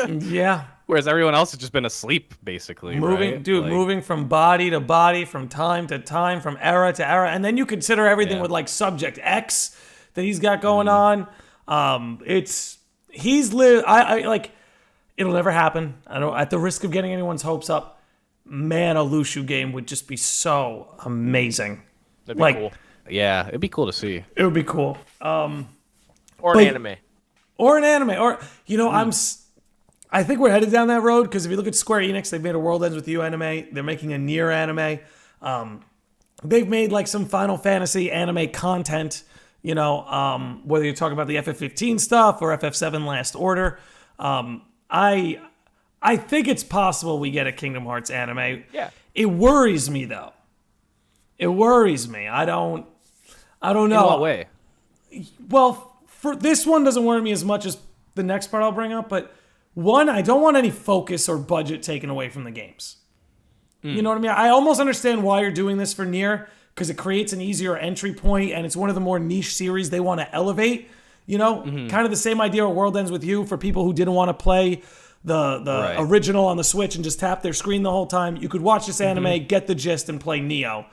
Yeah. Whereas everyone else has just been asleep, basically, right? Moving from body to body, from time to time, from era to era, and then you consider everything Yeah. with like Subject X that he's got going on. It's he's live. I like. It'll never happen. I don't. At the risk of getting anyone's hopes up, man, a Lushu game would just be so amazing. That'd be Like, cool. Yeah, it'd be cool to see. it would be cool. Or an But- anime. Or an anime, or I think we're headed down that road because if you look at Square Enix, they've made a World Ends with You anime. They're making a Nier anime. They've made like some Final Fantasy anime content. Whether you're talking about the FF15 stuff or FF7 Last Order. I think it's possible we get a Kingdom Hearts anime. Yeah. It worries me though. It worries me. I don't know. In what way? Well, for this one doesn't worry me as much as the next part I'll bring up, but one, I don't want any focus or budget taken away from the games. You know what I mean? I almost understand why you're doing this for Nier, because it creates an easier entry point, and it's one of the more niche series they want to elevate. Kind of the same idea of World Ends With You for people who didn't want to play the original on the Switch and just tap their screen the whole time. You could watch this anime, get the gist, and play Neo.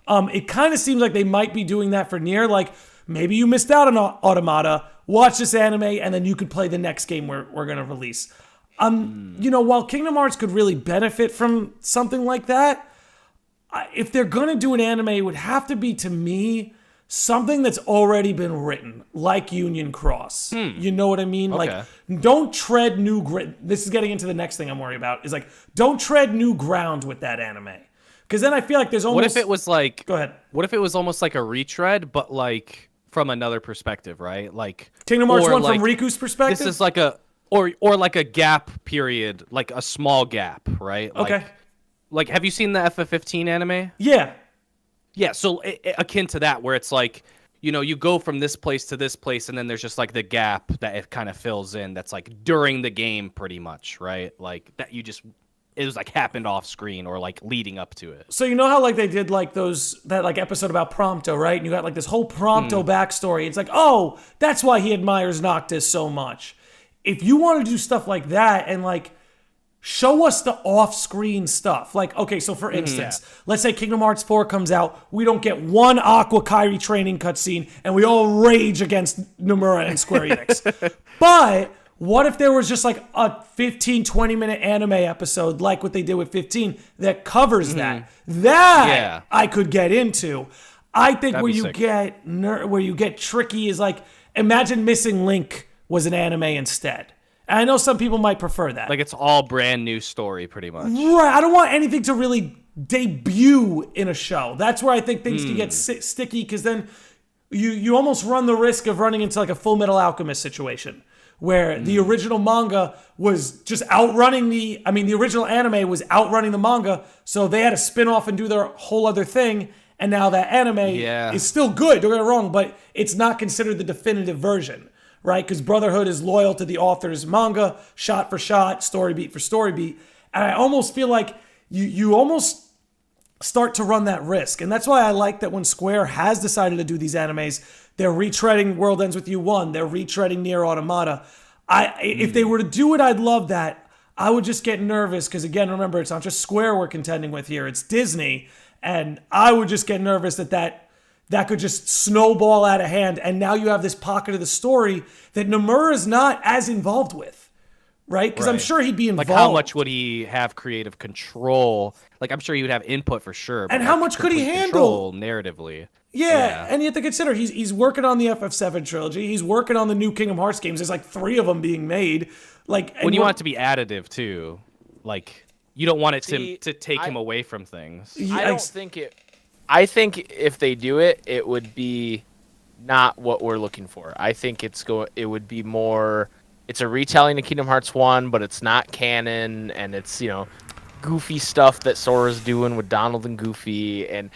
It kind of seems like they might be doing that for Nier. Like, maybe you missed out on Automata, watch this anime, and then you could play the next game we're going to release. While Kingdom Hearts could really benefit from something like that, if they're going to do an anime, it would have to be, to me, something that's already been written, like Union Cross. You know what I mean? Okay. Like, don't tread new This is getting into the next thing I'm worried about, is like, don't tread new ground with that anime. Because then I feel like there's almost... What if it was like... Go ahead. What if it was almost like a retread, but like from another perspective, right? Like Kingdom Hearts or 1 like, from Riku's perspective? This is like a... Or like a gap period, like a small gap, right? Okay. Like, have you seen the FF15 anime? Yeah. Yeah, so akin to that, where it's like, you go from this place to this place, and then there's just like the gap that it kind of fills in. That's like during the game, pretty much, right? Like that it was like happened off screen or like leading up to it. So you know how like they did like that like episode about Prompto, right? And you got like this whole Prompto backstory. It's like, oh, that's why he admires Noctis so much. If you want to do stuff like that and like show us the off-screen stuff. Like, okay, so for instance, let's say Kingdom Hearts 4 comes out, we don't get one Aqua Kairi training cutscene, and we all rage against Nomura and Square Enix. But what if there was just like a 15, 20-minute anime episode like what they did with 15 that covers that? That I could get into. I think That'd where be you sick. get where you get tricky is like, imagine Missing Link was an anime instead. And I know some people might prefer that. Like it's all brand new story, pretty much. Right. I don't want anything to really debut in a show. That's where I think things can get sticky, because then you almost run the risk of running into like a Full Metal Alchemist situation where the original manga was just outrunning the original anime was outrunning the manga, so they had to spin off and do their whole other thing, and now that anime is still good, don't get me wrong, but it's not considered the definitive version. Right, because Brotherhood is loyal to the author's manga, shot for shot, story beat for story beat, and I almost feel like you almost start to run that risk, and that's why I like that when Square has decided to do these animes, they're retreading World Ends With You 1, they're retreading Nier Automata. If they were to do it, I'd love that. I would just get nervous because, again, remember, it's not just Square we're contending with here; it's Disney, and I would just get nervous that could just snowball out of hand, and now you have this pocket of the story that Nomura is not as involved with, right? Because I'm sure he'd be involved. Like, how much would he have creative control? Like, I'm sure he would have input for sure. And but how like, much could he complete handle? control narratively? Yeah, and you have to consider he's working on the FF7 trilogy. He's working on the new Kingdom Hearts games. There's like 3 of them being made. Like, When you want it to be additive too, like you don't want it to take him away from things. I think if they do it, it would be not what we're looking for. I think it would be more. It's a retelling of Kingdom Hearts 1, but it's not canon, and it's goofy stuff that Sora's doing with Donald and Goofy, and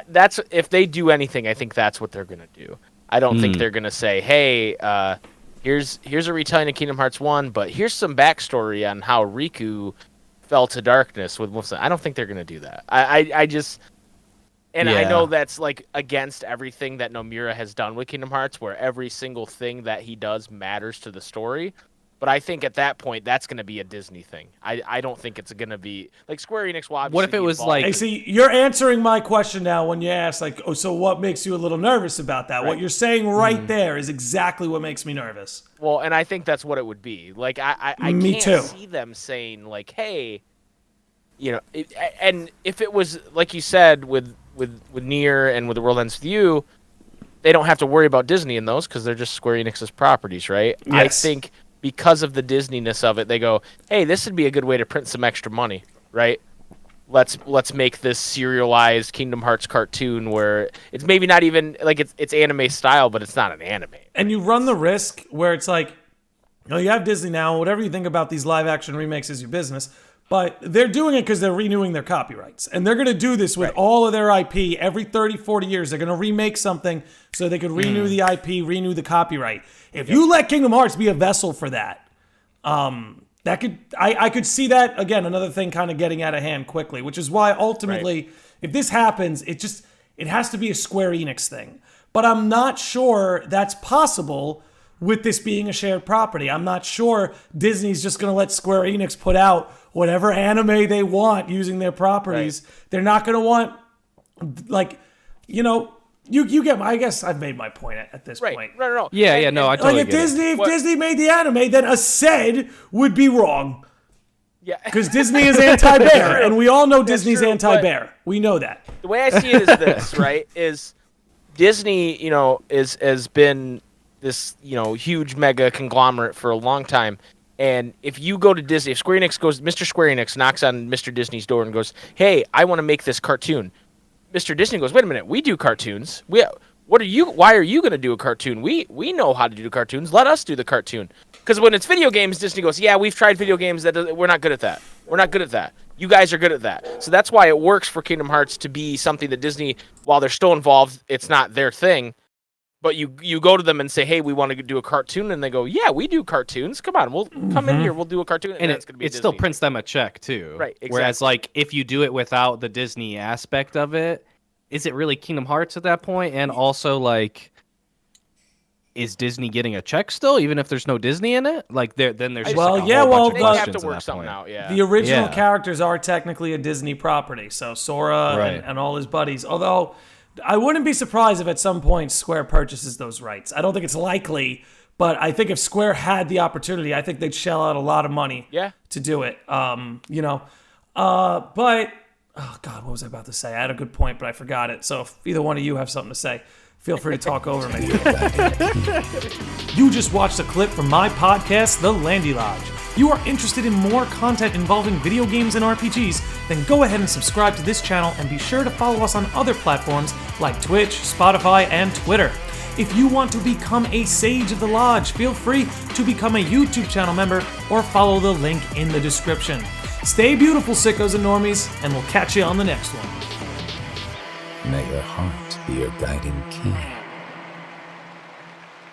that's if they do anything, I think that's what they're gonna do. I don't think they're gonna say, hey, here's a retelling of Kingdom Hearts 1, but here's some backstory on how Riku fell to darkness with Mufasa. I don't think they're gonna do that. I just. And I know that's like against everything that Nomura has done with Kingdom Hearts, where every single thing that he does matters to the story. But I think at that point, that's going to be a Disney thing. I don't think it's going to be like Square Enix will obviously What if it be was involved. like- Hey, see, you're answering my question now when you ask, like, oh, so what makes you a little nervous about that? Right. What you're saying right there is exactly what makes me nervous. Well, and I think that's what it would be. Like I Me can't too. see them saying like, hey, and if it was like you said with Nier and with The World Ends With You, they don't have to worry about Disney in those because they're just Square Enix's properties, right? Yes. I think because of the Disney-ness of it, they go, hey, this would be a good way to print some extra money, right? Let's make this serialized Kingdom Hearts cartoon where it's maybe not even like it's anime style, but it's not an anime. And you run the risk where it's like, you have Disney now, whatever you think about these live action remakes is your business, but they're doing it because they're renewing their copyrights. And they're going to do this with all of their IP every 30, 40 years. They're going to remake something so they could renew the IP, renew the copyright. If you let Kingdom Hearts be a vessel for that, that could I could see that, again, another thing kind of getting out of hand quickly, which is why ultimately, if this happens, it has to be a Square Enix thing. But I'm not sure that's possible with this being a shared property. I'm not sure Disney's just going to let Square Enix put out whatever anime they want using their properties. Right. They're not going to want, like, you get my, I guess I've made my point at this point. Right. No. Yeah, no, I totally like get if Disney made the anime, then a said would be wrong. Yeah. Because Disney is anti-bear, and we all know Disney's anti-bear. We know that. The way I see it is this, right? Is Disney, has been this, huge mega conglomerate for a long time. And if you go to Disney, if Square Enix Mr. Square Enix knocks on Mr. Disney's door and goes, hey, I want to make this cartoon. Mr. Disney goes, wait a minute, we do cartoons. Why are you going to do a cartoon? We know how to do cartoons. Let us do the cartoon. Because when it's video games, Disney goes, yeah, we've tried video games. We're not good at that. We're not good at that. You guys are good at that. So that's why it works for Kingdom Hearts to be something that Disney, while they're still involved, it's not their thing. But you go to them and say, hey, we want to do a cartoon. And they go, yeah, we do cartoons. Come on, we'll come in here. We'll do a cartoon. And it's going to be it still prints them a check, too. Right, exactly. Whereas, like, if you do it without the Disney aspect of it, is it really Kingdom Hearts at that point? And also, like, is Disney getting a check still, even if there's no Disney in it? Like, then there's just bunch of they questions have to work at that something point. out. Yeah. The original characters are technically a Disney property, so Sora and all his buddies. Although, I wouldn't be surprised if at some point Square purchases those rights. I don't think it's likely, but I think if Square had the opportunity, I think they'd shell out a lot of money to do it. But, oh God, what was I about to say? I had a good point, but I forgot it. So if either one of you have something to say, feel free to talk over me. You just watched a clip from my podcast, The Landy Lodge. You are interested in more content involving video games and RPGs, then go ahead and subscribe to this channel and be sure to follow us on other platforms like Twitch, Spotify, and Twitter. If you want to become a Sage of the Lodge, feel free to become a YouTube channel member or follow the link in the description. Stay beautiful, sickos and normies, and we'll catch you on the next one. May your heart be your guiding key.